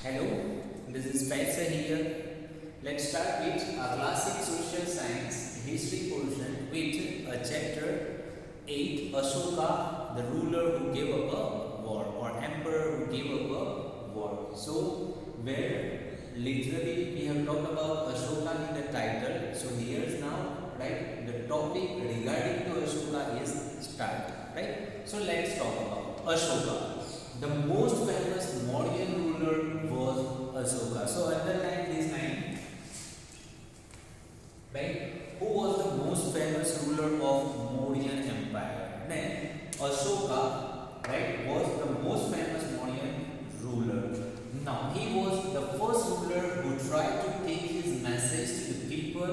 Hello, this is Faisal here. Let's start with our classic social science history portion with a chapter 8 Ashoka, the ruler who gave up a war or emperor who gave up a war. So, where literally we have talked about Ashoka in the title. So, here's now, right, the topic regarding to Ashoka is start, right? So, let's talk about Ashoka. The most famous Mauryan ruler was Ashoka. So underline this line, right? Who was the most famous ruler of Mauryan Empire? Then Ashoka, right, was the most famous Mauryan ruler. Now he was the first ruler who tried to take his message to the people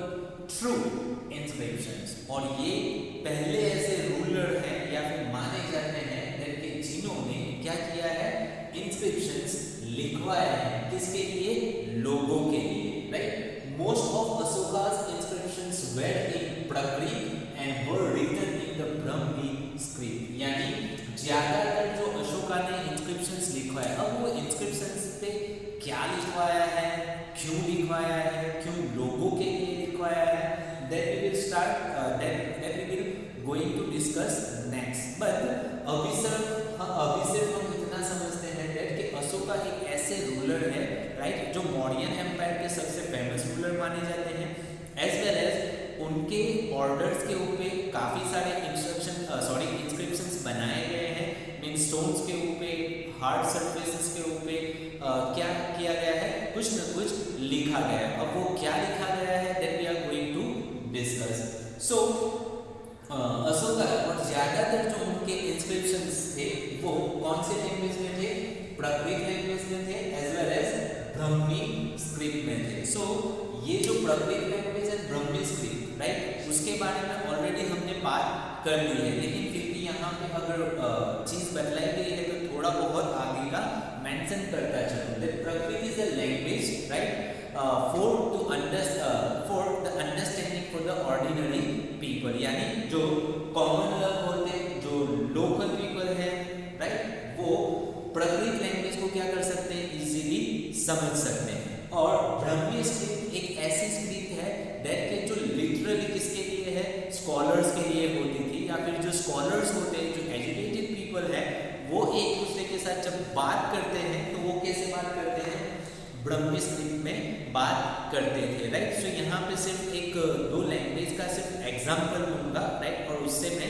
through inscriptions. और ये पहले ऐसे ruler हैं या फिर माने जाते हैं जिन्होंने क्या किया है, इंस्क्रिप्शंस लिखवाए हैं किसके लिए, लोगों के लिए, right. Most of Ashoka's inscriptions were in Prakrit and were written in the Brahmi script. यानी ज्यादातर जो अशोका ने इंस्क्रिप्शंस लिखवाए, अब वो इंस्क्रिप्शंस पे क्या लिखवाया है, क्यों लिखवाया है, क्यों लोगों के लिए लिखवाया है, that we will start that we will going to discuss next. But अभी सिर्फ हम इतना समझते हैं कि अशोका एक ऐसे रूलर है, राइट, जो मौर्यन एम्पायर के सबसे फेमस रूलर माने जाते हैं. एज वेल एज उनके ऑर्डर्स के ऊपर काफ़ी सारे इंस्क्रिप्शंस बनाए गए हैं. मीन स्टोन्स के ऊपर, हार्ड सरफेसेस के ऊपर क्या किया गया है, कुछ न कुछ लिखा गया है. अब वो क्या लिखा गया है that we are going to discuss. So Ashoka और ज्यादातर जो उनके इंस्क्रिप्शंस थे वो कौन से लैंग्वेज में थे, प्राकृत लैंग्वेज में थे as well as Brahmi script में थे. सो ये जो प्राकृत लैंग्वेज है, ब्राह्मी स्क्रिप्ट, राइट, उसके बारे में ऑलरेडी हमने बात कर ली है, लेकिन फिर भी यहाँ पे अगर चीज बतलाई गई है तो थोड़ा बहुत आगे का मेंशन करता चलो. That Prakrit is a language, right, for the understanding for the ordinary people. यानी जो कॉमन लोग होते हैं, जो लोकल पीपल है, राइट, वो प्राकृत लैंग्वेज को क्या कर सकते हैं, इजीली समझ सकते हैं. और ब्राह्मी स्क्रिप्ट एक ऐसी स्क्रिप्ट है दैट के जो लिटरली किसके लिए है, स्कॉलर्स के लिए होती थी, या फिर जो स्कॉलर्स होते हैं, जो एजुकेटेड पीपल है, वो एक दूसरे के साथ जब बात करते हैं तो वो कैसे बात करते हैं, ब्राह्मी स्क्रिप्ट में बात करते थे, राइट. सो यहाँ पे सिर्फ एक दो लैंग्वेज का सिर्फ एग्जांपल दूंगा, राइट, और उससे मैं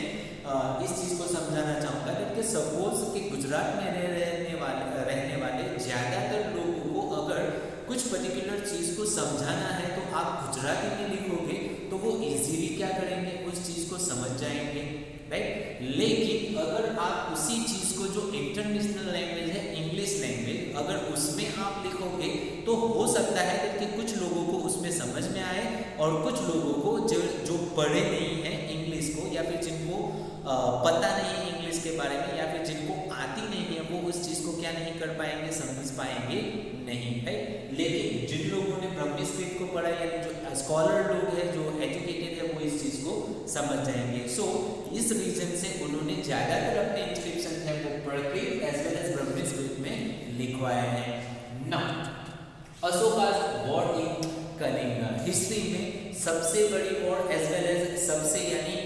इस चीज़ को समझाना चाहूँगा कि सपोज कि गुजरात में रहने वाले ज़्यादातर लोगों को अगर कुछ पर्टिकुलर चीज़ को समझाना है तो आप गुजराती में लिखोगे तो वो इजीली क्या करेंगे, उस चीज़ को समझ जाएंगे, राइट. लेकिन अगर आप उसी चीज़ को जो इंटरनेशनल लैंग्वेज है, इंग्लिश लैंग्वेज, अगर उसमें आप लिखोगे तो हो सकता है कि कुछ लोगों को उसमें समझ में आए और कुछ लोगों को जो पढ़े नहीं है इंग्लिश को, या फिर जिनको पता नहीं है इंग्लिश के बारे में, या फिर जिनको आती नहीं है, वो उस चीज़ को क्या नहीं कर पाएंगे, समझ पाएंगे नहीं, राइट. लेकिन जिन लोगों ने ब्राह्मी स्क्रिप्ट को पढ़ा, यानी जो स्कॉलर लोग हैं, जो एजुकेटेड है, वो इस चीज़ को समझ जाएंगे. सो इस रीजन से उन्होंने ज़्यादातर अपने इंस्क्रिप्शन है वो Prakrit as well as Brahmi script में लिखवाए हैं. Now Ashoka's war in Kalinga, history में सबसे बड़ी वॉर एज वेल एज सबसे यानी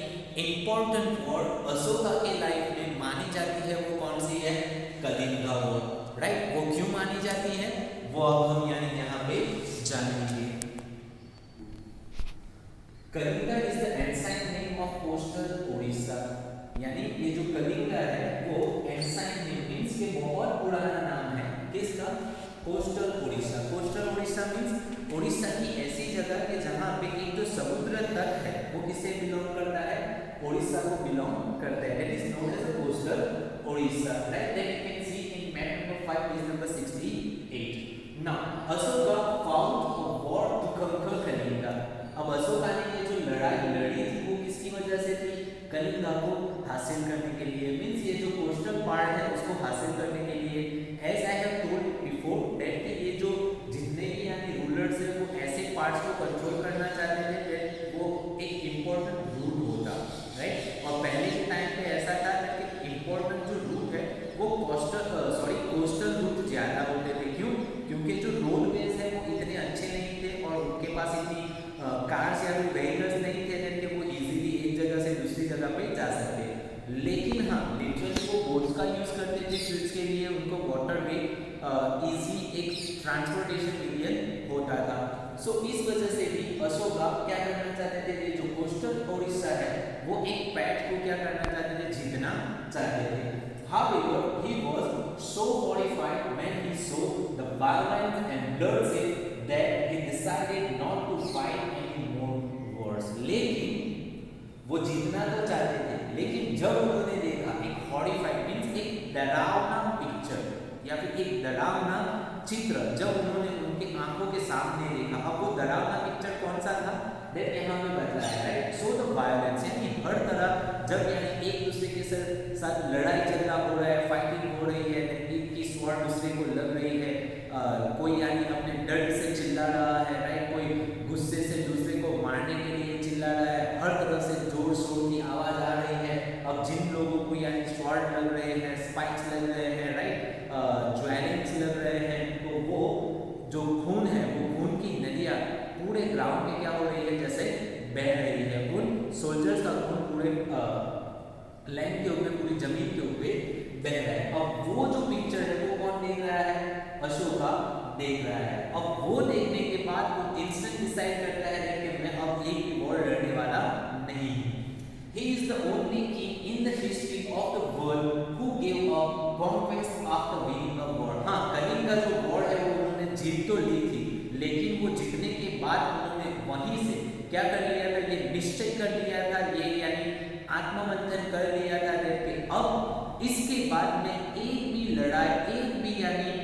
इंपॉर्टेंट वॉर अशोका के लाइफ में मानी जाती है, वो कौन सी है, कलिंगा वॉर, राइट. वो क्यों मानी जाती है वो अब हम यानी यहाँ पे जानेंगे. Kalinga is the ancient name of coastal Orissa. यानी ये जो कलिंगा है वो एंसाइन नेम मींस के बहुत पुराना नाम है किसका, coastal Orissa. Coastal Orissa means Orissa की ऐसी जगह के जहाँ पे एक जो समुद्र तट है वो किसे बिलोंग करता है, उड़ीसा को बिलोंग करता है. That is known as coastal Orissa, right. That you can see in map number 5 page number 68. Now Ashoka found a war to conquer Kalinga. अब अशोका ने ये जो लड़ाई लड़ी थी वो किसकी वजह से थी, कलिंगा को हासिल करने के लिए. मींस ये जो कोस्टल पार्ट है उसको हासिल करने के लिए. As I have told before that ये जो जितने भी यानी रूलर्स है वो ऐसे पार्ट्स को कंट्रोल करना चाहते थे, वो एक इम्पोर्टेंट रूट होता, राइट. और पहले के टाइम पे ऐसा था कि इम्पोर्टेंट जो रूट है वो कोस्टल रूट ज़्यादा होते इजी एक ट्रांसपोर्टेशन मीडियम होता था। सो इस वजह से भी अशोका क्या करना चाहते थे, ये जो कोस्टल ओडिशा है वो एक पैठ को क्या करना चाहते थे, जीतना चाहते थे। However, he was so horrified when he saw the violence and bloodshed that he decided not to fight any more wars. लेकिन वो जीतना तो चाहते थे, लेकिन जब उन्होंने देखा एक हॉरिफाइड मीन्स एक डरावना पिक्चर या फिर एक डरावना चित्र जब उन्होंने उनके आंखों के सामने देखा, अब वो डरावना पिक्चर कौन सा था, दैट यहाँ पे बताया है, राइट। सो द वायलेंस यानी हर तरह जब यानी एक दूसरे के साथ लड़ाई झगड़ा हो रहा है, फाइटिंग हो रही है, एक की स्वॉर्ड दूसरे को लग रही है, कोई यानी अपने डर से चिल्ला रहा है, राइट, कोई गुस्से से दूसरे को मारने के लिए चिल्ला रहा है, हर तरफ से जोर शोर की आवाज आ रही है। अब जिन लोगों को यानी स्वॉर्ड लग रहे हैं, स्पाइक्स लग रहे हैं, राइट, ज्वेलिंग्स लग रहे हैं, तो वो जो खून है वो खून की नदियाँ पूरे ग्राउंड पे क्या हो रही है, जैसे बह रही है। उन सोल्जर्स का खून पूरे लैंड के ऊपर, पूरी जमीन के ऊपर बह रहा है। अब वो जो पिक्चर है वो कौन देख रहा है, अशोका देख रहा है। अब वो देखने के बाद वो इंस्टेंट डिसाइड करता है कि मैं अब एक भी वॉर लड़ने वाला नहीं हूँ। He is the only king in the history of the world who gave up conquest after winning a war. हाँ, कलिंग का जो वॉर है वो उन्होंने जीत तो ली थी, लेकिन वो जीतने के बाद उन्होंने वहीं से क्या कर लिया था, ये निश्चय कर लिया था, ये यानी आत्ममंथन कर लिया था कि अब इसके बाद में एक भी लड़ाई, एक भी यानी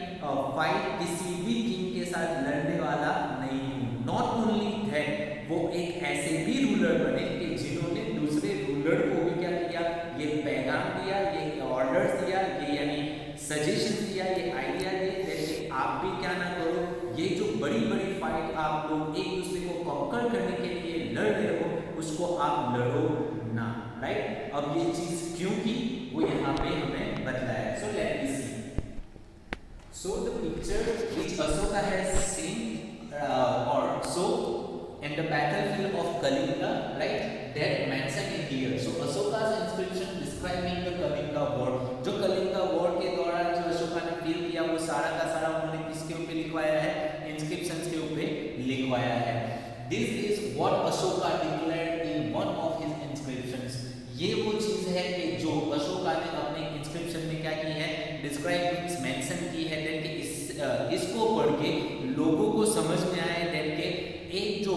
फाइट किसी भी किंग के साथ लड़ने वाला नहीं हूँ। नॉट ओनली दैट, वो एक ऐसे भी रूलर बने कि जिन्होंने दूसरे रूलर को भी क्या किया, ये पैगाम दिया, ये ऑर्डर्स दिया, ये यानी सजेशन दिया, ये आइडिया दिए, जैसे आप भी क्या ना करो, ये जो बड़ी बड़ी फाइट आप लोग एक दूसरे को कॉन्कर करने के लिए लड़ रहे हो, उसको आप लड़ो ना, राइट। अब ये चीज क्यों की वो यहाँ पे हमें बताया है। So let me see. So the picture which Ashoka has seen और so in the battlefield of Kalinga, right, that mentioned in here. So Ashoka's inscription describing the Kalinga war, जो कलिंगा वॉर के दौरान जो अशोका ने फील किया वो सारा का सारा उन्होंने किसके ऊपर लिखवाया है, इंस्क्रिप्शंस के ऊपर लिखवाया है। This is what Ashoka declared in one of his inscriptions. ये वो चीज है कि जो अशोका ने अपने इंस्क्रिप्शन में क्या की है, डिस्क्राइब मींस मेंशन की है, दैट कि इसको पढ़ के लोगों को समझ में आए दैट के एक जो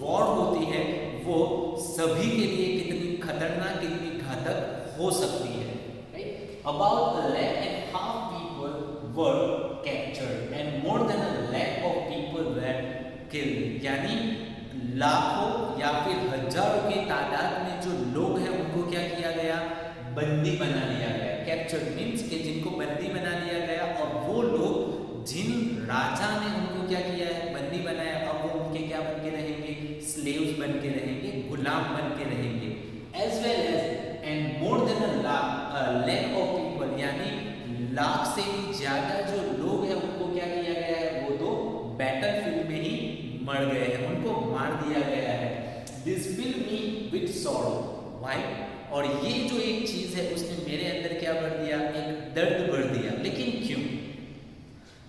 वॉर होती है वो सभी के लिए कितनी खतरनाक, कितनी घातक हो सकती है, right. About 1.5 lakh people were captured and more than 1 lakh of people were killed. यानी लाखों या फिर हजारों की तादाद में जो लोग हैं उनको क्या किया गया, बंदी बना लिया गया। कैप्चर्ड मीन्स कि जिनको बंदी बना लिया गया, और वो लोग जिन राजा ने उनको क्या किया है, बंदी बनाया, अब वो उनके क्या बन के रहेंगे, स्लेव्स बन के रहेंगे, गुलाम बन के रहेंगे। As well as and more than 1 lakh of people, यानी लाख से भी ज्यादा जो लोग हैं उनको क्या किया गया है, वो तो बैटलफील्ड में ही मर गए हैं, उनको मार दिया गया है। This fill me with sorrow, why, और ये जो एक चीज है उसने मेरे अंदर क्या भर दिया, एक दर्द भर दिया। लेकिन क्यों?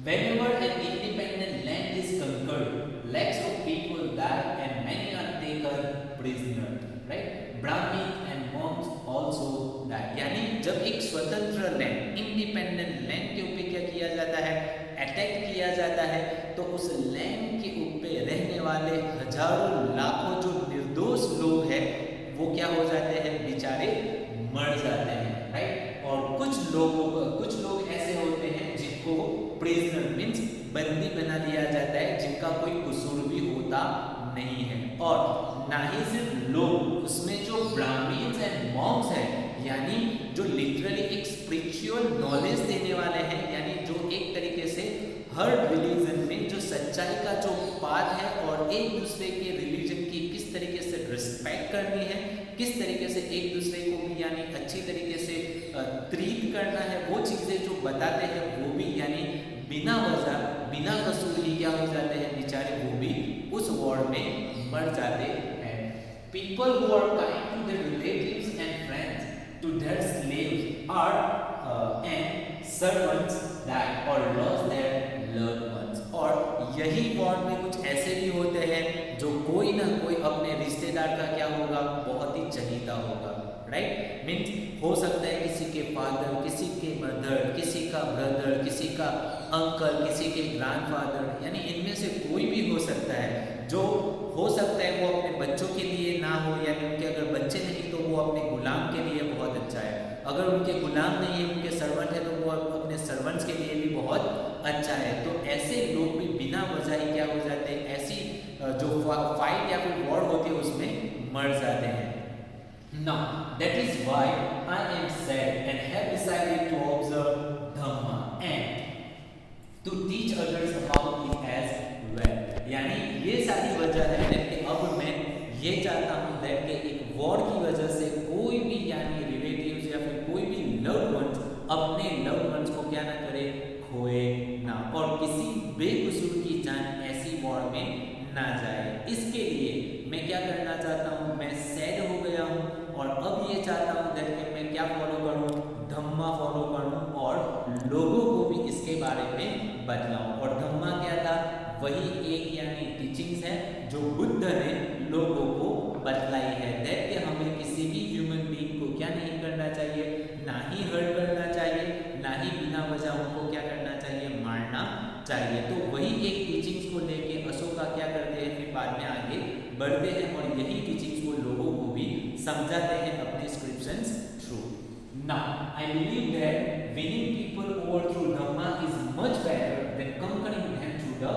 Whenever an independent land is conquered, lakhs of people die and many are taken prisoner, right? Brahmins and monks also die. यानी जब एक स्वतंत्र लैंड, इंडिपेंडेंट लैंड के ऊपर क्या किया जाता है, अटैक किया जाता है, तो उस लैंड के ऊपर रहने वाले हजारों लाखों जो निर्दोष लोग हैं वो क्या हो जाते हैं, बेचारे मर जाते हैं, राइट। और कुछ लोग ऐसे होते हैं जिनको प्रिजनर मीन्स बंदी बना दिया जाता है, जिनका कोई कसूर भी होता नहीं है। और ना ही सिर्फ लोग, उसमें जो ब्राह्मण्स एंड मॉन्क्स हैं, यानी जो लिटरली एक स्पिरिचुअल नॉलेज देने वाले हैं, यानी जो एक तरीके से हर रिलीजन में जो सच्चाई का जो पाथ है और एक दूसरे के रिलीजन की किस तरीके से रिस्पेक्ट करनी है, किस तरीके से एक दूसरे को भी यानी अच्छी तरीके से ट्रीट करना है, वो चीज़ें जो बताते हैं वो भी यानी बिना वजह, बिना कसूर ही क्या हो जाते हैं, बेचारे वो भी उस वॉर में मर जाते हैं। People who are kind to their relatives and friends, to their slaves are and servants died or lost their loved ones. और यही वॉर में कुछ ऐसे भी होते हैं जो कोई ना कोई अपने रिश्तेदार का क्या होगा, बहुत ही चहीता होगा, राइट। मीन्स हो सकता है किसी के फादर, किसी के मदर, किसी का ब्रदर, किसी का अंकल, किसी के ग्रैंडफादर, यानी इनमें से कोई भी हो सकता है जो हो सकता है वो अपने बच्चों के लिए ना हो, यानी उनके अगर बच्चे नहीं तो वो अपने गुलाम के लिए बहुत अच्छा है, अगर उनके गुलाम नहीं है, उनके सर्वेंट है तो वो अपने सर्वेंट्स के लिए भी बहुत अच्छा है। तो ऐसे लोग भी बिना वजह ही क्या हो जाते हैं, ऐसी जो फाइट या फिर वॉर होती है उसमें मर जाते हैं। Now that is why I am sad and have decided to observe Dhamma and to teach others about it as well. यानी ये सारी वजह है कि अब मैं ये चाहता हूँ दैट कि एक वॉर की वजह से कोई भी यानी रिलेटिव्स या फिर कोई भी लव्ड वंस अपने लव्ड वंस को क्या ना करे, खोए ना, और किसी बेकसूर की जान ऐसी वॉर में ना जाए। इसके लिए मैं क्या करना चाहता हूँ, मैं सैड हो गया हूँ और अब ये चाहता हूँ दैट कि मैं क्या फॉलो करूँ, धम्मा फॉलो करूँ और लोगों को भी इसके बारे में बतलाऊँ। और धम्मा क्या था, वही एक यानी टीचिंग्स है जो बुद्ध ने लोगों को बतलाई है दैट कि हमें किसी भी ह्यूमन बीइंग को क्या नहीं करना चाहिए, ना ही हर्ट करना चाहिए, ना ही बिना वजह उनको क्या करना चाहिए, मारना चाहिए। तो वही एक टीचिंग्स को लेके अशोका क्या करते हैं, फिर बाद में आगे बढ़ते हैं और यही टीचिंग्स को लोगों को भी समझाते हैं अपने स्क्रिप्शंस through. Now I believe that winning people over through Dhamma is much better than conquering them through the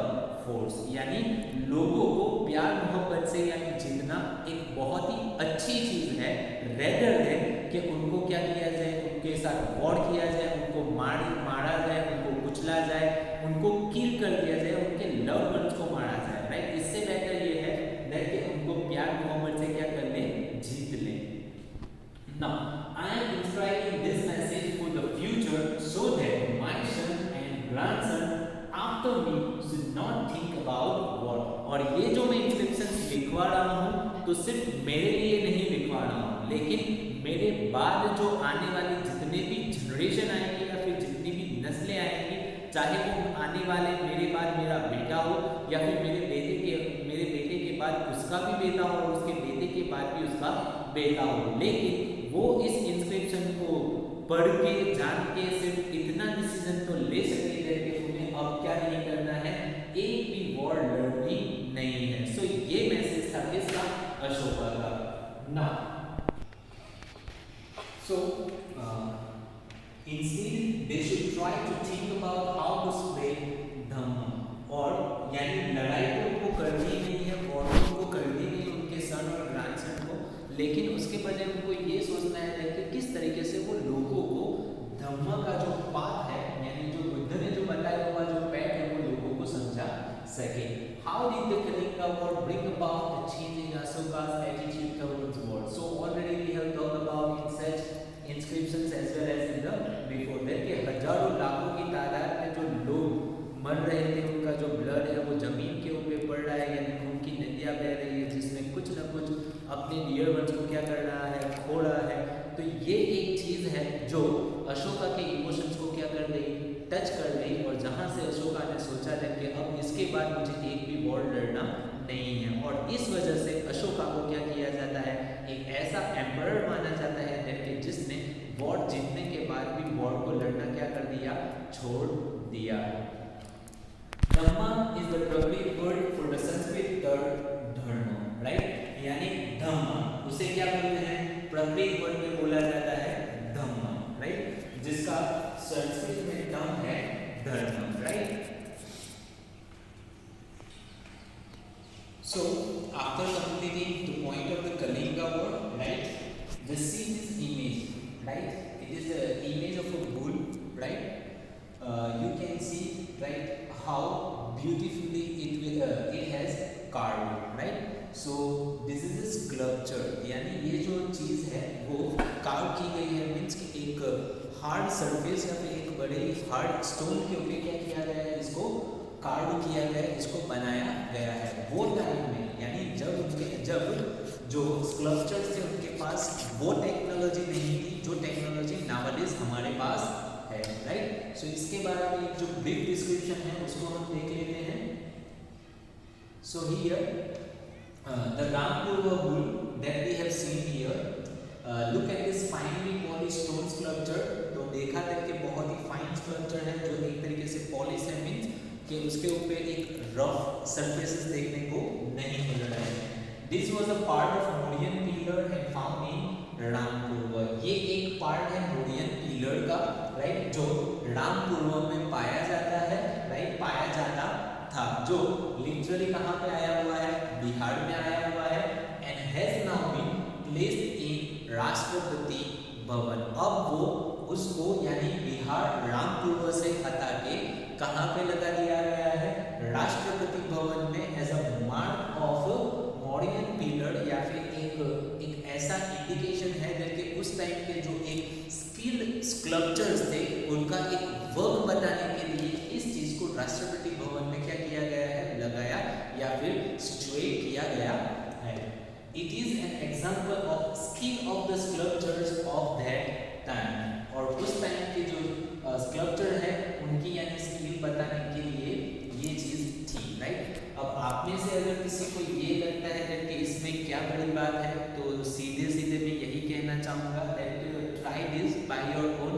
force. यानी लोगों को प्यार मोहब्बत से यानी जीतना एक बहुत ही अच्छी चीज है, रेदर देन कि उनको क्या किया जाए, उनके साथ वॉर किया जाए, उनको मारा जाए, उनको कुचला जाए, उनको किल कर दिया जाए, उनके लव्ड वंस को मारा जाए, राइट। इससे बेहतर ये है दैट कि उनको प्यार मोहब्बत से क्या कर ले, जीत ले। Now I am inscribing this message for the future so that my son and grandson after me should not think about war. और ये जो मैं इंस्क्रिप्शंस लिखवा रहा हूँ तो सिर्फ मेरे लिए नहीं लिखवा रहा हूँ, लेकिन मेरे बाद जो आने वाली जितने भी जनरेशन आएंगे या फिर जितनी भी नस्लें आएंगी, चाहे वो आने वाले मेरे बाद मेरा बेटा हो या फिर मेरे बेटे के बाद उसका भी बेटा हो और उसके बेटे के बाद भी उसका बेटा हो, लेकिन वो इस इंस्क्रिप्शन को पढ़ के जान के सिर्फ इतना डिसीजन तो ले सके कि उन्हें अब क्या नहीं करना है, एक भी वॉर लड़नी नहीं है। सो ये मैसेज था किसका, अशोका का। ना सो instead they should try to think about how to spread Dhamma, और यानी लड़ाई तो उनको करनी नहीं है, वॉर तो उनको करनी नहीं है उनके सन और ग्रैंडसन को, लेकिन उसके बजाय उनको ये सोचना है कि किस तरीके से वो लोगों को धम्मा का जो पाथ है, यानी जो बुद्ध ने जो बताया हुआ जो पैथ है, वो लोगों को समझा सके। How did the Kalinga War bring about a change in Ashoka's attitude towards war? So already we have talked about in such inscriptions as well as in the before that कि हजारों लाखों की तादाद में जो लोग मर रहे थे, उनका जो ब्लड है वो जमीन के ऊपर पड़ रहा है, यानी खून की नदियाँ बह रही है, जिसमें कुछ न कुछ अपने डियर वंस को क्या कर रहा है, खो रहा है। तो ये एक चीज़ है जो अशोका के इमोशंस को क्या कर गई, टच कर गई, और जहाँ से अशोका ने सोचा था कि अब इसके बाद मुझे एक भी वॉर लड़ना नहीं है, और इस वजह से अशोका को क्या किया जाता है, एक ऐसा एम्परर माना जाता है कि जिसने वॉर जीतने के बाद भी वॉर को लड़ना क्या कर दिया, छोड़ दिया। Dhamma is the Prakrit word for the Sanskrit term dharma, right. यानी धम्मा उसे क्या बोलते हैं, प्राकृत वर्ड में बोला जाता है धम्मा, राइट, जिसका संस्कृत में टर्म है धर्म, right. So after completing the point of the Kalinga War, right, just see this image, right, it is the image of a bull, right. You can see, right, how beautifully it has carved, right. So this is a sculpture, यानी ये जो चीज़ है वो curve की गई है, means कि एक हार्ड सरफेस या फिर एक बड़े हार्ड स्टोन के ऊपर क्या किया गया है, इसको कार्व किया गया है, इसको बनाया गया है। वो टाइम में यानी जब जो स्कल्पचर्स थे उनके पास वो टेक्नोलॉजी नहीं थी जो टेक्नोलॉजी नावडेज हमारे पास है। है, राइट। सो इसके बारे में एक जो ब्रीफ डिस्क्रिप्शन है उसको हम देख लेते हैं। So here the Rampurva bull that we have seen here, look at this finely polish stone sculpture. तो देखा था कि बहुत ही फाइन स्कल्पचर है जो एक तरीके से पॉलिश है, मीन्स कि उसके ऊपर एक रफ सरफेसेस देखने को नहीं मिल रहा है। This was a part of Mauryan pillar and found in Rampurva. ये एक पार्ट है मोडियन पिलर का, राइट, जो रामपुरवा में पाया जाता है, राइट, पाया जाता था, जो लिटरली कहाँ पे आया हुआ है, बिहार में आया हुआ है, and has now been placed in Rashtrapati Bhavan. अब वो उसको यानी बिहार रामपुरवा से हटा के कहाँ पे लगा दिया गया है, राष्ट्रपति भवन में, as a mark of modern pillar, या फिर एक ऐसा इंडिकेशन है कि उस टाइम के जो एक स्किल्ड स्कल्पचर्स थे उनका एक वर्क बताने के लिए इस चीज को राष्ट्रपति भवन में क्या किया गया है, लगाया या फिर सिचुएट किया गया है। It is an example of skill of the sculptures of that time. और उस टाइम के जो स्कल्पचर है उनकी यानी स्किल बताने के लिए ये चीज थी, राइट। अब आप में से अगर किसी को ये लगता है कि इसमें क्या बड़ी बात है, तो सीधे सीधे मैं यही कहना चाहूँगा that try this by your own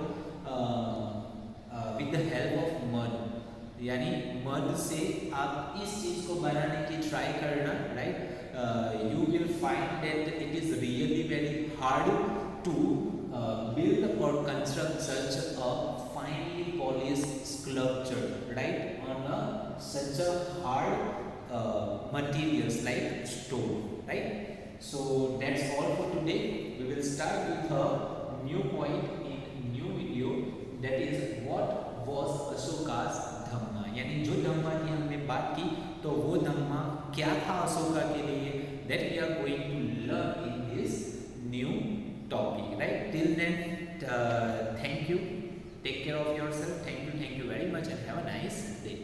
with the help of mud, यानी मद से आप इस चीज़ को बनाने की ट्राई करना, right. You will find that it is really very hard to build or construct such a finely polished sculpture, right, on such a hard materials like stone, right. So that's all for today. We will start with a new point in new video, that is what was Ashoka's धम्मा, यानी जो धम्मा की हमने बात की तो वो धम्मा क्या था अशोका के लिए, that we are going to learn in this new topic, right. Till then, thank you, take care of yourself, thank you very much, and have a nice day.